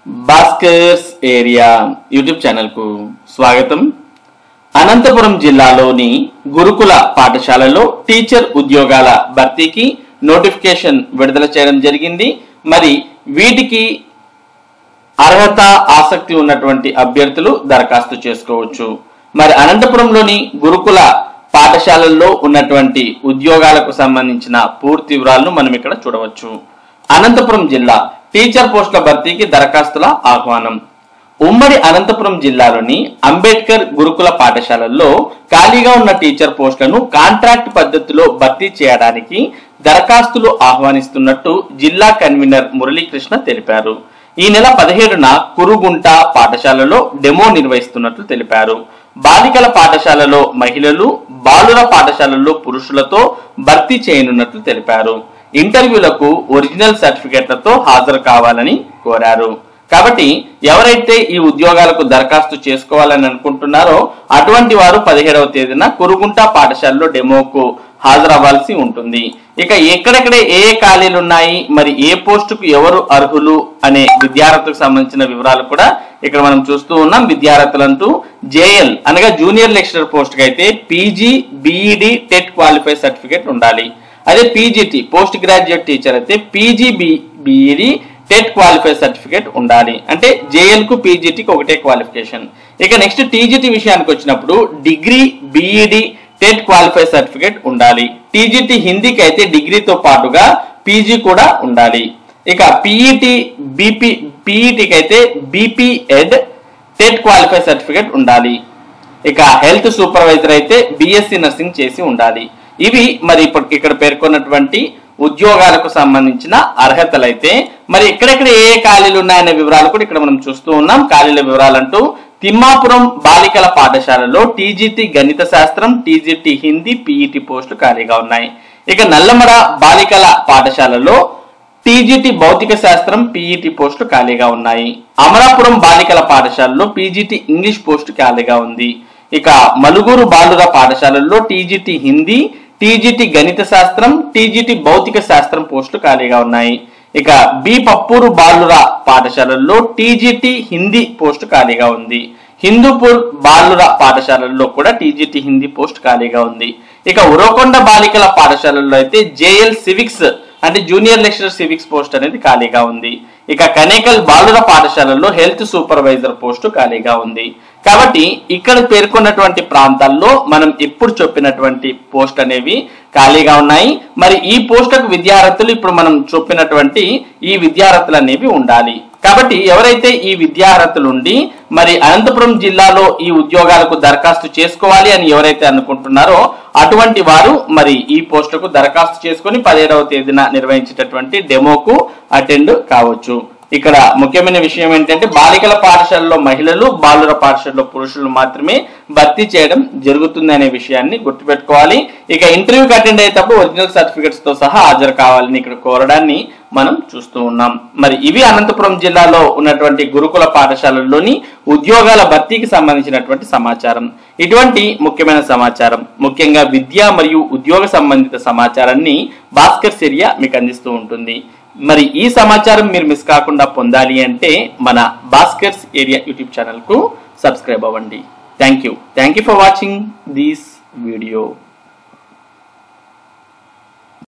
Bhaskar's area YouTube channel కు స్వాగతం. అనంతపురం జిల్లాలోని గురుకుల పాఠశాలలో టీచర్ ఉద్యోగాల భర్తీకి నోటిఫికేషన్ విడుదల చేయడం జరిగింది. మరి వీటికి అర్హత ఆసక్తి ఉన్నటువంటి అభ్యర్థులు దరఖాస్తు చేసుకోవచ్చు. మరి అనంతపురంలోని గురుకుల పాఠశాలల్లో ఉన్నటువంటి ఉద్యోగాలకు సంబంధించిన పూర్తి వివరాలను మనం ఇక్కడ చూడవచ్చు. అనంతపురం జిల్లా టీచర్ పోస్టుల భర్తీకి దరఖాస్తుల ఆహ్వానం. ఉమ్మడి అనంతపురం జిల్లాలోని అంబేద్కర్ గురుకుల పాఠశాలల్లో ఖాళీగా ఉన్న టీచర్ పోస్టులను కాంట్రాక్ట్ పద్ధతిలో భర్తీ చేయడానికి దరఖాస్తులు ఆహ్వానిస్తున్నట్టు జిల్లా కన్వీనర్ మురళీకృష్ణ తెలిపారు. ఈ నెల 17న కురుగుంట పాఠశాలలో డెమో నిర్వహిస్తున్నట్లు తెలిపారు. బాలికల పాఠశాలలో మహిళలు, బాలుర పాఠశాలలో పురుషులతో భర్తీ చేయనున్నట్లు తెలిపారు. ఇంటర్వ్యూలకు ఒరిజినల్ సర్టిఫికెట్లతో హాజరు కావాలని కోరారు. కాబట్టి ఎవరైతే ఈ ఉద్యోగాలకు దరఖాస్తు చేసుకోవాలని అనుకుంటున్నారో అటువంటి వారు 17వ తేదీన కురుగుంట పాఠశాలలో డెమోకు హాజరవ్వాల్సి ఉంటుంది. ఇక ఎక్కడెక్కడ ఏ ఖాళీలు ఉన్నాయి, మరి ఏ పోస్టుకు ఎవరు అర్హులు అనే విద్యార్థులకు సంబంధించిన వివరాలు కూడా ఇక్కడ మనం చూస్తూ ఉన్నాం. విద్యార్థులంటూ జేఎల్ అనగా జూనియర్ లెక్చరర్ పోస్ట్ కి అయితే PG, BEd, TET qualify certificate ఉండాలి. అదే పీజీటీ పోస్ట్ గ్రాడ్యుయేట్ టీచర్ అయితే PG, BEd, TET qualify certificate ఉండాలి. అంటే జేఎల్ కు పీజీటీకి ఒకటే క్వాలిఫికేషన్. ఇక నెక్స్ట్ టీజీటీ విషయానికి వచ్చినప్పుడు degree, BEd, TET qualify certificate ఉండాలి. టీజీటీ హిందీకి అయితే డిగ్రీతో పాటుగా పీజీ కూడా ఉండాలి. ఇక పీఈటీకి అయితే బీపీఎడ్, టెట్ క్వాలిఫై సర్టిఫికేట్ ఉండాలి. ఇక హెల్త్ సూపర్వైజర్ అయితే బీఎస్సీ నర్సింగ్ చేసి ఉండాలి. ఇవి మరి ఇక్కడ పేర్కొన్నటువంటి ఉద్యోగాలకు సంబంధించిన అర్హతలైతే మరి ఎక్కడెక్కడ ఏ ఖాళీలు ఉన్నాయనే వివరాలు కూడా ఇక్కడ మనం చూస్తూ ఉన్నాం. ఖాళీల వివరాలంటూ తిమ్మాపురం బాలికల పాఠశాలలో టీజీటీ గణిత శాస్త్రం, టీజీటీ హిందీ, పీఈటీ పోస్టులు ఖాళీగా ఉన్నాయి. ఇక నల్లమడ బాలికల పాఠశాలలో టీజీటీ భౌతిక శాస్త్రం, పీఈటీ పోస్టులు ఖాళీగా ఉన్నాయి. అమరాపురం బాలికల పాఠశాలలో పీజీటీ ఇంగ్లీష్ పోస్టు ఖాళీగా ఉంది. ఇక మలుగురు బాలుర పాఠశాలల్లో టీజీటీ హిందీ, టీజీటీ గణిత శాస్త్రం, టీజీటీ భౌతిక శాస్త్రం పోస్టులు ఖాళీగా ఉన్నాయి. ఇక బి పప్పూరు బాలుర పాఠశాలల్లో టీజీటీ హిందీ పోస్టు ఖాళీగా ఉంది. హిందూపూర్ బాలుర పాఠశాలల్లో కూడా టీజీటీ హిందీ పోస్ట్ ఖాళీగా ఉంది. ఇక ఉరవకొండ బాలికల పాఠశాలల్లో అయితే జేఎల్ సివిక్స్ అంటే జూనియర్ లెక్చరర్ సివిక్స్ పోస్ట్ అనేది ఖాళీగా ఉంది. ఇక కనేకల్ బాలుర పాఠశాలలో హెల్త్ సూపర్వైజర్ పోస్టు ఖాళీగా ఉంది. కాబట్టి ఇక్కడ పేర్కొన్నటువంటి ప్రాంతాల్లో మనం ఇప్పుడు చెప్పినటువంటి పోస్ట్ అనేవి ఖాళీగా ఉన్నాయి. మరి ఈ పోస్టులకు విద్యార్థులు ఇప్పుడు మనం చెప్పినటువంటి ఈ విద్యార్థులు అనేవి ఉండాలి. కాబట్టి ఎవరైతే ఈ విద్యార్థులు ఉండి మరి అనంతపురం జిల్లాలో ఈ ఉద్యోగాలకు దరఖాస్తు చేసుకోవాలి అని ఎవరైతే అనుకుంటున్నారో అటువంటి వారు మరి ఈ పోస్టులకు దరఖాస్తు చేసుకొని 17వ తేదీన నిర్వహించేటటువంటి డెమోకు అటెండ్ కావచ్చు. ఇక్కడ ముఖ్యమైన విషయం ఏంటంటే బాలికల పాఠశాలలో మహిళలు, బాలుర పాఠశాలలో పురుషులు మాత్రమే భర్తీ చేయడం జరుగుతుంది అనే విషయాన్ని గుర్తుపెట్టుకోవాలి. ఇక ఇంటర్వ్యూకి అటెండ్ అయ్యేటప్పుడు ఒరిజినల్ సర్టిఫికెట్స్ తో సహా హాజరు కావాలని ఇక్కడ కోరడాన్ని మనం చూస్తూ ఉన్నాం. మరి ఇవి అనంతపురం జిల్లాలో ఉన్నటువంటి గురుకుల పాఠశాలల్లోని ఉద్యోగాల భర్తీకి సంబంధించినటువంటి సమాచారం. ఇటువంటి ముఖ్యమైన సమాచారం, ముఖ్యంగా విద్య మరియు ఉద్యోగ సంబంధిత సమాచారాన్ని భాస్కర్స్ ఏరియా మీకు అందిస్తూ ఉంటుంది. మరి ఈ సమాచారం మీరు మిస్ కాకుండా పొందాలి అంటే మన భాస్కర్స్ ఏరియా యూట్యూబ్ ఛానల్ కు సబ్స్క్రైబ్ అవ్వండి. Thank you for watching this video.